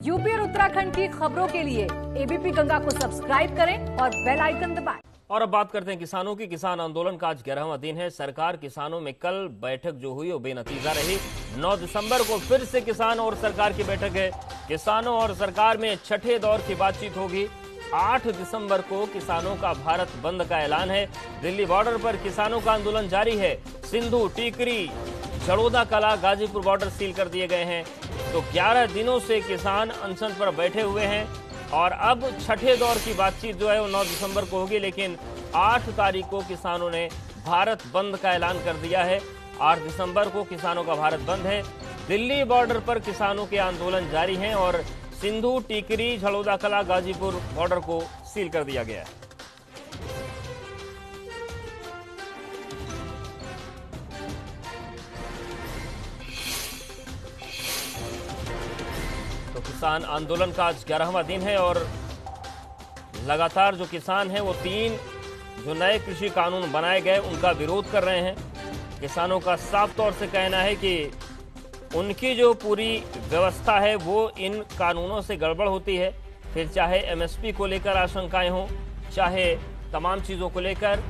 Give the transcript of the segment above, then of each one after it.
UP और उत्तराखंड की खबरों के लिए एबीपी गंगा को सब्सक्राइब करें और बेल आइकन दबाएं। और अब बात करते हैं किसानों की। किसान आंदोलन का आज 11वां दिन है। सरकार किसानों में कल बैठक जो हुई वो बेनतीजा रही। 9 दिसंबर को फिर से किसान और सरकार की बैठक है। किसानों और सरकार में छठे दौर की बातचीत होगी। 8 दिसंबर को किसानों का भारत बंद का ऐलान है। दिल्ली बॉर्डर पर किसानों का आंदोलन जारी है। सिंधु, टीकरी, जड़ोदा कला, गाजीपुर बॉर्डर सील कर दिए गए हैं। तो 11 दिनों से किसान अनशन पर बैठे हुए हैं और अब छठे दौर की बातचीत जो है वो 9 दिसंबर को होगी, लेकिन 8 तारीख को किसानों ने भारत बंद का ऐलान कर दिया है। 8 दिसंबर को किसानों का भारत बंद है। दिल्ली बॉर्डर पर किसानों के आंदोलन जारी हैं और सिंधु, टीकरी, झड़ोदा कला, गाजीपुर बॉर्डर को सील कर दिया गया है। तो किसान आंदोलन का आज 11वां दिन है और लगातार जो किसान हैं वो 3 जो नए कृषि कानून बनाए गए उनका विरोध कर रहे हैं। किसानों का साफ तौर से कहना है कि उनकी जो पूरी व्यवस्था है वो इन कानूनों से गड़बड़ होती है। फिर चाहे एमएसपी को लेकर आशंकाएं हों, चाहे तमाम चीज़ों को लेकर,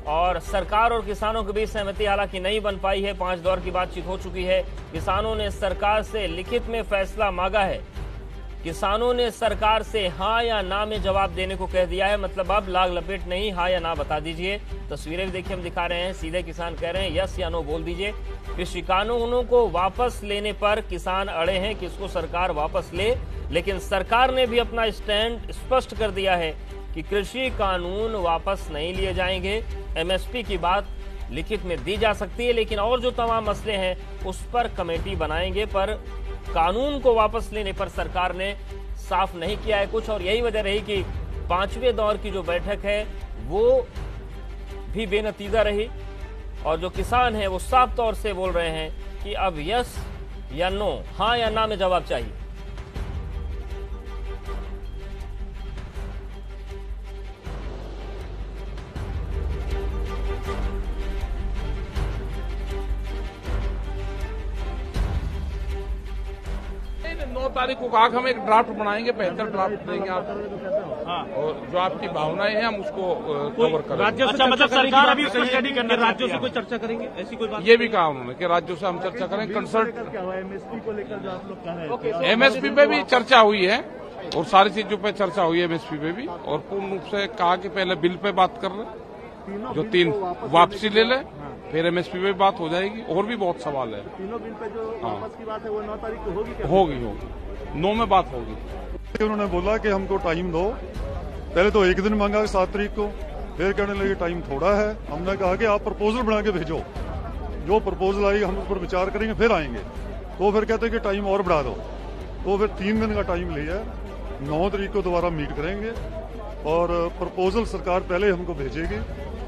और सरकार और किसानों के बीच सहमति हालांकि नहीं बन पाई है। 5 दौर की बातचीत हो चुकी है। किसानों ने सरकार से लिखित में फैसला मांगा है। किसानों ने सरकार से हाँ या ना में जवाब देने को कह दिया है। मतलब अब लाग लपेट नहीं, हाँ या ना बता दीजिए। तस्वीरें भी देखिए हम दिखा रहे हैं। सीधे किसान कह रहे हैं यस या नो बोल दीजिए। कृषि कानूनों को वापस लेने पर किसान अड़े हैं कि इसको सरकार वापस ले, लेकिन सरकार ने भी अपना स्टैंड स्पष्ट कर दिया है कि कृषि कानून वापस नहीं लिए जाएंगे। एमएसपी की बात लिखित में दी जा सकती है, लेकिन और जो तमाम मसले हैं उस पर कमेटी बनाएंगे, पर कानून को वापस लेने पर सरकार ने साफ नहीं किया है कुछ। और यही वजह रही कि 5वें दौर की जो बैठक है वो भी बेनतीजा रही और जो किसान हैं वो साफ तौर से बोल रहे हैं कि अब यस या नो, हाँ या ना में जवाब चाहिए। नौ तारीख को कहा हम एक ड्राफ्ट बनाएंगे, बेहतर ड्राफ्ट देंगे आपको। हाँ, और जो आपकी भावनाएं हैं हम उसको कवर करेंगे। राज्यों से मतलब सरकार अभी स्टडी करने राज्यों से कोई चर्चा करेंगे, ऐसी कोई बात? ये भी कहा उन्होंने कि राज्यों से हम चर्चा करेंगे। कंसल्ट एमएसपी को लेकर जो आप लोग कह रहे हैं, एमएसपी पे भी चर्चा हुई है और सारी चीजों पे चर्चा हुई है एमएसपी पे भी। और पूर्ण रूप से कहा कि पहले बिल पे बात कर रहे, जो 3 वापसी ले ले, फिर एमएसपी पे बात हो जाएगी। और भी बहुत सवाल है। तीनों बिल पे जो वापस की बात है वो 9 तारीख को होगी क्या? होगी 9 में बात होगी। उन्होंने बोला कि हमको टाइम दो। पहले तो 1 दिन मांगा 7 तारीख को, फिर कहने लगे टाइम थोड़ा है। हमने कहा कि आप प्रपोजल बना के भेजो, जो प्रपोजल आई हम उस पर विचार करेंगे फिर आएंगे। तो फिर कहते कि टाइम और बढ़ा दो। तो फिर 3 दिन का टाइम लिया। 9 तारीख को दोबारा मीट करेंगे और प्रपोजल सरकार पहले हमको भेजेगी।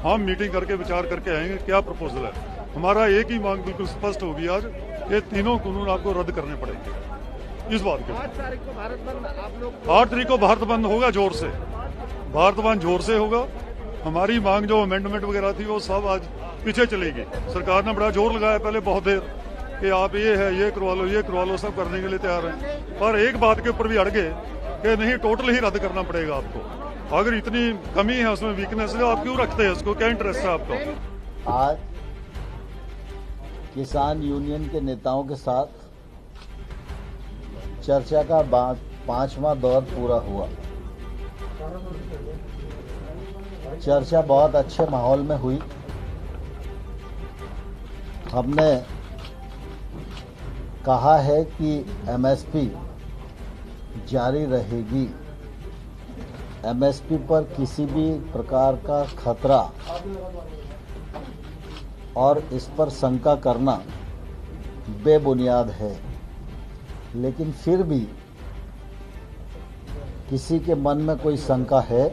हम मीटिंग करके विचार करके आएंगे क्या प्रपोजल है। हमारा एक ही मांग बिल्कुल स्पष्ट होगी आज कि तीनों कानून आपको रद्द करने पड़ेंगे। इस बात के 8 तारीख को भारत बंद आप लोग 8 तारीख को भारत बंद होगा, जोर से भारत बंद जोर से होगा। हमारी मांग जो अमेंडमेंट वगैरह थी वो सब आज पीछे चलेगी। सरकार ने बड़ा जोर लगाया पहले बहुत देर कि आप ये है ये करवा लो, सब करने के लिए तैयार हैं। पर एक बात के ऊपर भी अड़ गए कि नहीं, टोटल ही रद्द करना पड़ेगा आपको। अगर इतनी कमी है उसमें, वीकनेस है, आप क्यों रखते हैं उसको? क्या इंटरेस्ट है आपको? आज किसान यूनियन के नेताओं के साथ चर्चा का 5वां दौर पूरा हुआ। चर्चा बहुत अच्छे माहौल में हुई। हमने कहा है कि एमएसपी जारी रहेगी। एमएसपी पर किसी भी प्रकार का खतरा और इस पर शंका करना बेबुनियाद है। लेकिन फिर भी किसी के मन में कोई शंका है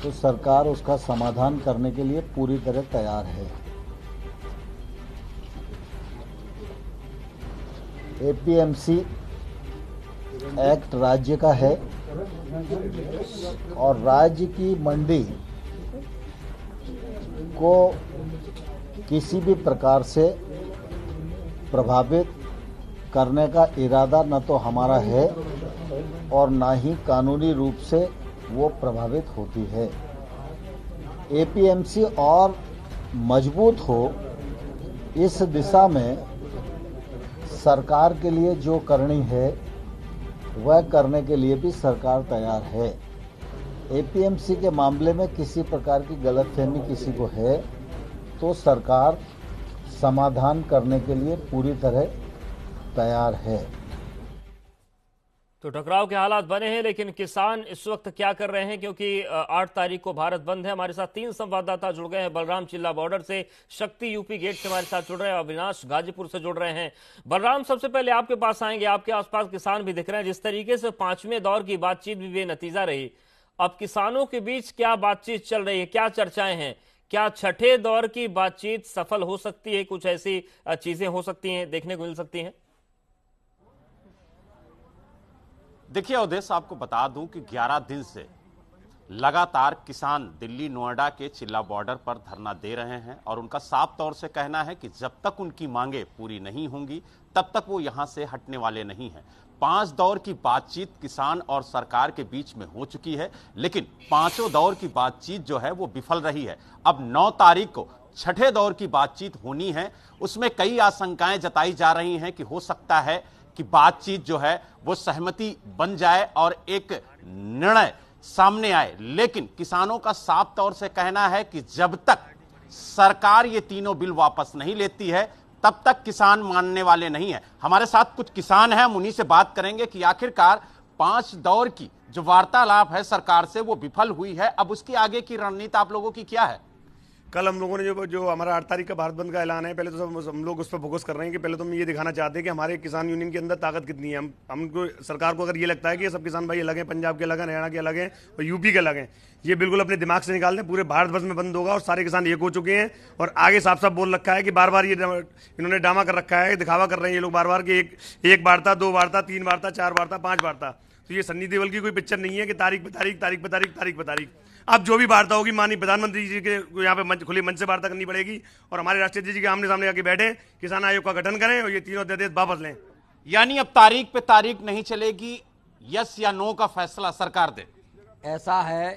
तो सरकार उसका समाधान करने के लिए पूरी तरह तैयार है। एपीएमसी एक्ट राज्य का है और राज्य की मंडी को किसी भी प्रकार से प्रभावित करने का इरादा न तो हमारा है और ना ही कानूनी रूप से वो प्रभावित होती है। एपीएमसी और मजबूत हो, इस दिशा में सरकार के लिए जो करनी है वह करने के लिए भी सरकार तैयार है। एपीएमसी के मामले में किसी प्रकार की गलतफहमी किसी को है तो सरकार समाधान करने के लिए पूरी तरह तैयार है। तो टकराव के हालात बने हैं, लेकिन किसान इस वक्त क्या कर रहे हैं, क्योंकि 8 तारीख को भारत बंद है। हमारे साथ 3 संवाददाता जुड़ गए हैं। बलराम चिल्ला बॉर्डर से, शक्ति यूपी गेट से हमारे साथ जुड़ रहे हैं, अविनाश गाजीपुर से जुड़ रहे हैं। बलराम, सबसे पहले आपके पास आएंगे। आपके आसपास किसान भी दिख रहे हैं। जिस तरीके से 5वें दौर की बातचीत भी बेनतीजा रही, अब किसानों के बीच क्या बातचीत चल रही है, क्या चर्चाएं हैं? क्या छठे दौर की बातचीत सफल हो सकती है? कुछ ऐसी चीजें हो सकती हैं, देखने को मिल सकती हैं? देखिए उद्देश्य, आपको बता दूं कि 11 दिन से लगातार किसान दिल्ली नोएडा के चिल्ला बॉर्डर पर धरना दे रहे हैं और उनका साफ तौर से कहना है कि जब तक उनकी मांगे पूरी नहीं होंगी तब तक वो यहां से हटने वाले नहीं हैं। 5 दौर की बातचीत किसान और सरकार के बीच में हो चुकी है, लेकिन 5वें दौर की बातचीत जो है वो विफल रही है। अब 9 तारीख को छठे दौर की बातचीत होनी है। उसमें कई आशंकाएं जताई जा रही हैं कि हो सकता है कि बातचीत जो है वो सहमति बन जाए और एक निर्णय सामने आए, लेकिन किसानों का साफ तौर से कहना है कि जब तक सरकार ये तीनों बिल वापस नहीं लेती है तब तक किसान मानने वाले नहीं है। हमारे साथ कुछ किसान हैं, हम उन्हीं से बात करेंगे कि आखिरकार 5 दौर की जो वार्तालाप है सरकार से वो विफल हुई है। अब उसकी आगे की रणनीति आप लोगों की क्या है? कल हम लोगों ने जो हमारा 8 तारीख का भारत बंद का ऐलान है, पहले तो सब हम लोग उस पर फोकस कर रहे हैं कि पहले तो हम ये दिखाना चाहते हैं कि हमारे किसान यूनियन के अंदर ताकत कितनी है। हमको सरकार को अगर ये लगता है कि ये सब किसान भाई अलग हैं, पंजाब के अलग हैं, हरियाणा के अलग हैं और यूपी के अलग हैं, ये बिल्कुल अपने दिमाग से निकाल दें। पूरे भारत वर्ष में बंद होगा और सारे किसान एक हो चुके हैं और आगे साफ साफ बोल रखा है कि बार बार ये इन्होंने ड्रामा कर रखा है, दिखावा कर रहे हैं ये लोग बार बार कि एक वार्ता, 2 वार्ता, 3 वार्ता, 4 वार्ता, 5 वार्ता। तो ये सन्नी देओल की कोई पिक्चर नहीं है कि तारीख पे तारीख, तारीख पे तारीख, तारीख पे तारीख। अब जो भी वार्ता होगी माननीय प्रधानमंत्री जी के यहाँ पे खुले मंच से वार्ता करनी पड़ेगी और हमारे राष्ट्रीय जी के आमने सामने आके बैठे, किसान आयोग का गठन करें और ये तीनों अध्यादेश वापस लें। यानी अब तारीख पे तारीख नहीं चलेगी, यस या नो का फैसला सरकार दे। ऐसा है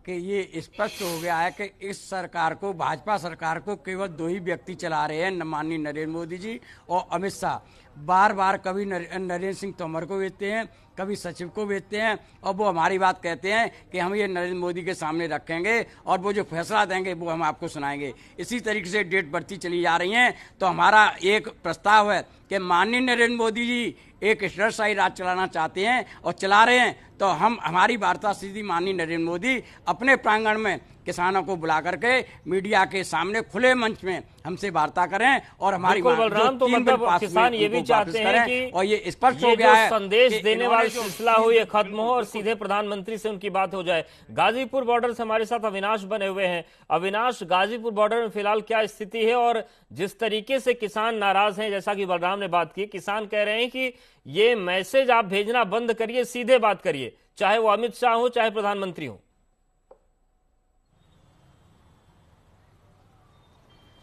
कि ये स्पष्ट हो गया है कि इस सरकार को, भाजपा सरकार को केवल 2 ही व्यक्ति चला रहे हैं, माननीय नरेंद्र मोदी जी और अमित शाह। बार बार कभी नरेंद्र सिंह तोमर को भेजते हैं, कभी सचिव को भेजते हैं और वो हमारी बात कहते हैं कि हम ये नरेंद्र मोदी के सामने रखेंगे और वो जो फैसला देंगे वो हम आपको सुनाएंगे। इसी तरीके से डेट बढ़ती चली जा रही हैं। तो हमारा एक प्रस्ताव है कि माननीय नरेंद्र मोदी जी एक स्थिरशाही राज चलाना चाहते हैं और चला रहे हैं, तो हमारी वार्ता सीधी माननीय नरेंद्र मोदी अपने प्रांगण में किसानों को बुला करके मीडिया के सामने खुले मंच में हमसे वार्ता करें और हमारी बलराम, तो मतलब किसान ये भी चाहते हैं कि और ये स्पष्ट हो गया है संदेश देने वाला सिलसिला हो ये खत्म हो और सीधे प्रधानमंत्री से उनकी बात हो जाए। गाजीपुर बॉर्डर से हमारे साथ अविनाश बने हुए हैं। अविनाश, गाजीपुर बॉर्डर में फिलहाल क्या स्थिति है और जिस तरीके से किसान नाराज हैं, जैसा कि बलराम ने बात की, किसान कह रहे हैं कि ये मैसेज आप भेजना बंद करिए, सीधे बात करिए, चाहे वो अमित शाह हो चाहे प्रधानमंत्री हो।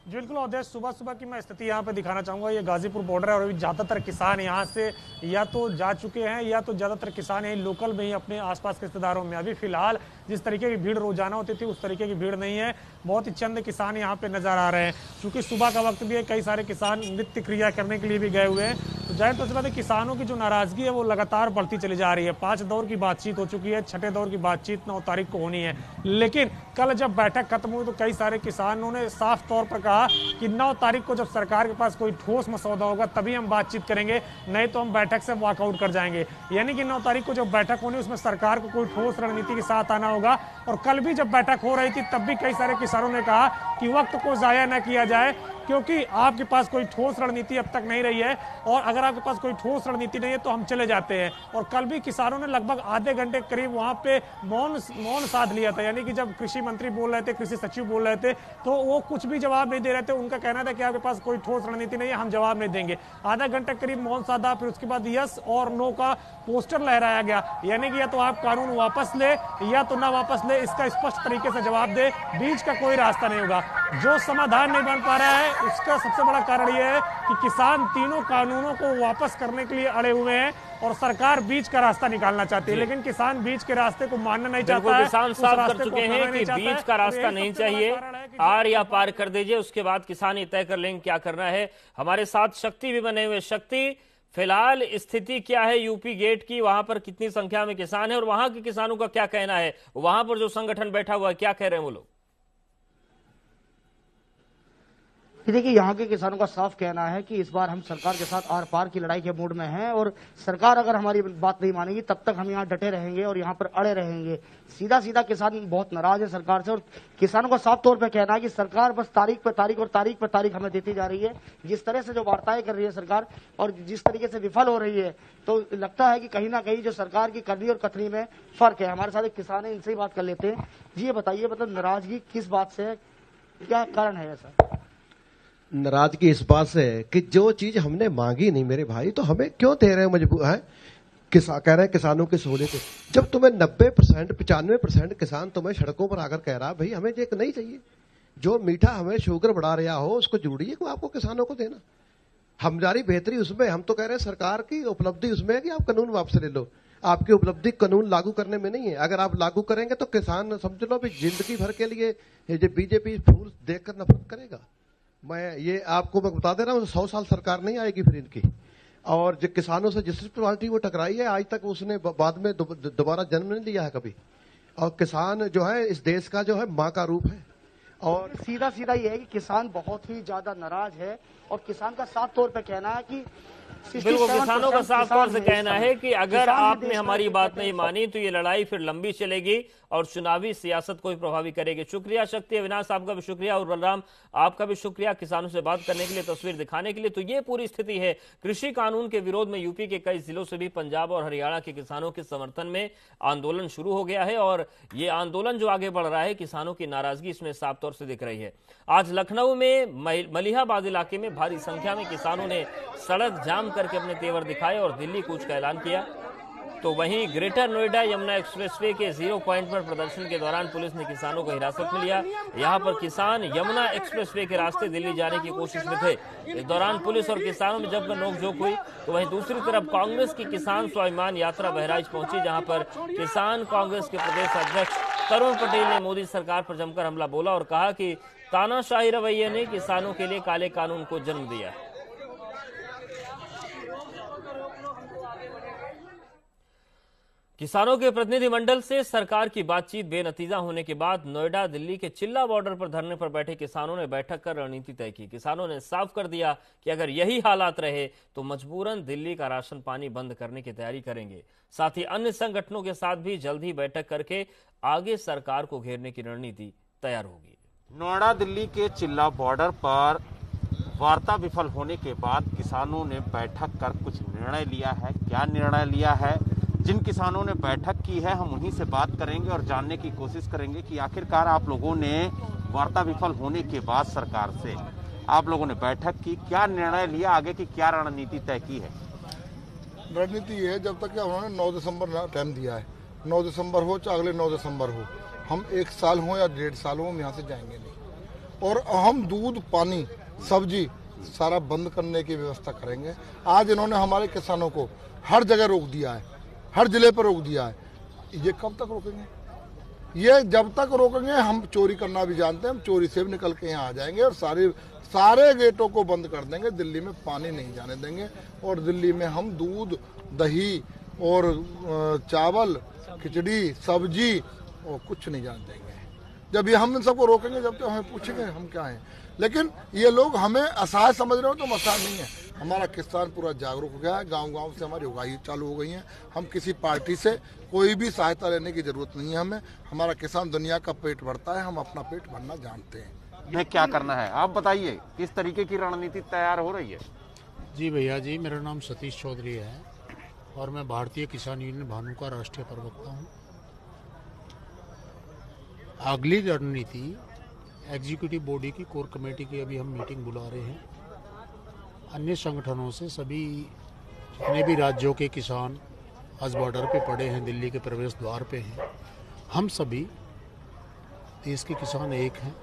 जी बिल्कुल अवधेश, सुबह सुबह की मैं स्थिति यहाँ पे दिखाना चाहूँगा। ये गाजीपुर बॉर्डर है और अभी ज़्यादातर किसान यहाँ से या तो जा चुके हैं या तो ज़्यादातर किसान यहीं लोकल में ही अपने आसपास के रिश्तेदारों में। अभी फिलहाल जिस तरीके की भीड़ रोजाना होती थी उस तरीके की भीड़ नहीं है। बहुत ही चंद किसान यहाँ पे नजर आ रहे हैं। क्योंकि सुबह का वक्त भी है, कई सारे किसान नृत्य क्रिया करने के लिए भी गए हुए हैं। तो जाहिर तौर से बात है, किसानों की जो नाराजगी है वो लगातार बढ़ती चली जा रही है। 5 दौर की बातचीत हो चुकी है, छठे दौर की बातचीत 9 तारीख को होनी है। लेकिन कल जब बैठक खत्म हुई तो कई सारे किसानों ने साफ तौर पर कहा कि 9 तारीख को जब सरकार के पास कोई ठोस मसौदा होगा तभी हम बातचीत करेंगे, नहीं तो हम बैठक से वॉकआउट कर जाएंगे। यानी कि 9 तारीख को जब बैठक होनी उसमें सरकार को कोई ठोस रणनीति के साथ आना होगा। और कल भी जब बैठक हो रही थी तब भी कई सारे किसानों ने कहा कि वक्त को जाया न किया जाए, क्योंकि आपके पास कोई ठोस रणनीति अब तक नहीं रही है और अगर आपके पास कोई ठोस रणनीति नहीं है तो हम चले जाते हैं। और कल भी किसानों ने लगभग आधे घंटे करीब वहां पे मौन साध लिया था। यानी कि जब कृषि मंत्री बोल रहे थे, कृषि सचिव बोल रहे थे, तो वो कुछ भी जवाब नहीं दे रहे थे। उनका कहना था कि आपके पास कोई ठोस रणनीति नहीं है, हम जवाब नहीं देंगे। आधा घंटा करीब मौन साधा, फिर उसके बाद यस और नो का पोस्टर लहराया गया। यानी कि या तो आप कानून वापस ले या तो ना वापस ले, इसका स्पष्ट तरीके से जवाब दे, बीच का कोई रास्ता नहीं होगा। जो समाधान नहीं बन पा रहा है उसका सबसे बड़ा कारण यह है कि किसान तीनों कानूनों को वापस करने के लिए अड़े हुए हैं और सरकार बीच का रास्ता निकालना चाहती है, लेकिन किसान बीच के रास्ते को मानना नहीं चाहता है। किसान साफ कर चुके हैं कि बीच का रास्ता नहीं चाहिए, आर या पार कर दीजिए, उसके बाद किसान ही तय कर लेंगे क्या करना है। हमारे साथ शक्ति भी बने हुए। शक्ति, फिलहाल स्थिति क्या है यूपी गेट की? वहां पर कितनी संख्या में किसान है और वहां के किसानों का क्या कहना है? वहां पर जो संगठन बैठा हुआ है क्या कह रहे हैं वो लोग? देखिए, यहाँ के किसानों का साफ कहना है कि इस बार हम सरकार के साथ आर पार की लड़ाई के मूड में हैं और सरकार अगर हमारी बात नहीं मानेगी तब तक हम यहाँ डटे रहेंगे और यहाँ पर अड़े रहेंगे। सीधा सीधा किसान बहुत नाराज है सरकार से और किसानों का साफ तौर पे कहना है कि सरकार बस तारीख पे तारीख और तारीख पे तारीख हमें देती जा रही है। जिस तरह से जो वार्ताएं कर रही है सरकार और जिस तरीके से विफल हो रही है, तो लगता है कि कहीं ना कहीं जो सरकार की करनी और कथनी में फर्क है। हमारे साथ एक किसान है, इनसे ही बात कर लेते हैं। जी, ये बताइए, मतलब नाराजगी किस बात से है, क्या कारण है ऐसा? नाराजगी इस बात से है कि जो चीज हमने मांगी नहीं मेरे भाई, तो हमें क्यों दे रहे हैं मजबूर है? कह रहे हैं किसानों की सहूलियत। जब तुम्हें 90% 95% किसान तुम्हें सड़कों पर आकर कह रहा है भाई हमें ये नहीं चाहिए, जो मीठा हमें शुगर बढ़ा रहा हो उसको जोड़िए, को आपको किसानों को देना। हमारी बेहतरी उसमें, हम तो कह रहे हैं सरकार की उपलब्धि उसमें है कि आप कानून वापस ले लो। आपकी उपलब्धि कानून लागू करने में नहीं है। अगर आप लागू करेंगे तो किसान समझ लो भी जिंदगी भर के लिए ये बीजेपी फूल देखकर नफरत करेगा। मैं आपको बता दे रहा हूँ, 100 साल सरकार नहीं आएगी फिर इनकी। और जो किसानों से जिस पार्टी वो टकराई है आज तक उसने बाद में दोबारा जन्म नहीं लिया है कभी। और किसान जो है इस देश का जो है माँ का रूप है। और सीधा सीधा ये है कि किसान बहुत ही ज्यादा नाराज है और किसान का साफ तौर पे कहना है कि बिल्कुल, किसानों का साफ तौर से कहना है कि अगर आपने हमारी बात नहीं मानी तो ये लड़ाई फिर लंबी चलेगी और चुनावी सियासत को भी प्रभावी करेगी। शुक्रिया शक्ति, अविनाश आपका भी शुक्रिया और बलराम आपका भी शुक्रिया किसानों से बात करने के लिए, तस्वीर दिखाने के लिए। तो ये पूरी स्थिति है। कृषि कानून के विरोध में यूपी के कई जिलों से भी पंजाब और हरियाणा के किसानों के समर्थन में आंदोलन शुरू हो गया है और ये आंदोलन जो आगे बढ़ रहा है, किसानों की नाराजगी इसमें साफ तौर से दिख रही है। आज लखनऊ में मलिहाबाद इलाके में भारी संख्या में किसानों ने सड़क जाम करके अपने तेवर दिखाए और दिल्ली कूच का ऐलान किया। तो वहीं ग्रेटर नोएडा यमुना एक्सप्रेसवे के 0 पॉइंट पर प्रदर्शन के दौरान पुलिस ने किसानों को हिरासत में लिया। यहां पर किसान यमुना एक्सप्रेसवे के रास्ते दिल्ली जाने की कोशिश में थे। इस दौरान पुलिस और किसानों में जब नोकझोंक हुई तो वहीं दूसरी तरफ कांग्रेस की किसान स्वाभिमान यात्रा बहराइच पहुंची, जहां पर किसान कांग्रेस के प्रदेश अध्यक्ष तरुण पटेल ने मोदी सरकार पर जमकर हमला बोला और कहा कि तानाशाही रवैये ने किसानों के लिए काले कानून को जन्म दिया। किसानों के प्रतिनिधिमंडल से सरकार की बातचीत बेनतीजा होने के बाद नोएडा दिल्ली के चिल्ला बॉर्डर पर धरने पर बैठे किसानों ने बैठक कर रणनीति तय की। किसानों ने साफ कर दिया कि अगर यही हालात रहे तो मजबूरन दिल्ली का राशन पानी बंद करने की तैयारी करेंगे। साथ ही अन्य संगठनों के साथ भी जल्द ही बैठक करके आगे सरकार को घेरने की रणनीति तैयार होगी। नोएडा दिल्ली के चिल्ला बॉर्डर पर वार्ता विफल होने के बाद किसानों ने बैठक कर कुछ निर्णय लिया है। क्या निर्णय लिया है, जिन किसानों ने बैठक की है हम उन्हीं से बात करेंगे और जानने की कोशिश करेंगे कि आखिरकार आप लोगों ने वार्ता विफल होने के बाद सरकार से आप लोगों ने बैठक की, क्या निर्णय लिया, आगे की क्या रणनीति तय की है? रणनीति ये है, जब तक उन्होंने 9 दिसंबर टाइम दिया है, 9 दिसंबर हो चाहे अगले 9 दिसंबर हो, हम 1 साल हो या 1.5 साल हो, हम यहाँ से जाएंगे नहीं। और हम दूध पानी सब्जी सारा बंद करने की व्यवस्था करेंगे। आज इन्होंने हमारे किसानों को हर जगह रोक दिया है, हर जिले पर रोक दिया है। ये कब तक रोकेंगे? ये जब तक रोकेंगे हम चोरी करना भी जानते हैं, हम चोरी से भी निकल के यहाँ आ जाएंगे और सारे गेटों को बंद कर देंगे। दिल्ली में पानी नहीं जाने देंगे और दिल्ली में हम दूध दही और चावल खिचड़ी सब्जी और कुछ नहीं जाने देंगे। जब ये हम इन सबको रोकेंगे, जब तो हमें पूछेंगे हम क्या हैं। लेकिन ये लोग हमें असहाय समझ रहे हो तो असहाय नहीं है। हमारा किसान पूरा जागरूक हो गया है, गांव-गांव से हमारी उगाही चालू हो गई है। हम किसी पार्टी से कोई भी सहायता लेने की जरूरत नहीं है हमें। हमारा किसान दुनिया का पेट भरता है, हम अपना पेट भरना जानते हैं। ये क्या करना है आप बताइए, किस तरीके की रणनीति तैयार हो रही है? जी भैया जी, मेरा नाम सतीश चौधरी है और मैं भारतीय किसान यूनियन भानु का राष्ट्रीय प्रवक्ता हूँ। अगली रणनीति एग्जीक्यूटिव बॉडी की कोर कमेटी की अभी हम मीटिंग बुला रहे हैं। अन्य संगठनों से सभी जितने भी राज्यों के किसान आज बॉर्डर पे पड़े हैं, दिल्ली के प्रवेश द्वार पे हैं, हम सभी देश के किसान एक हैं।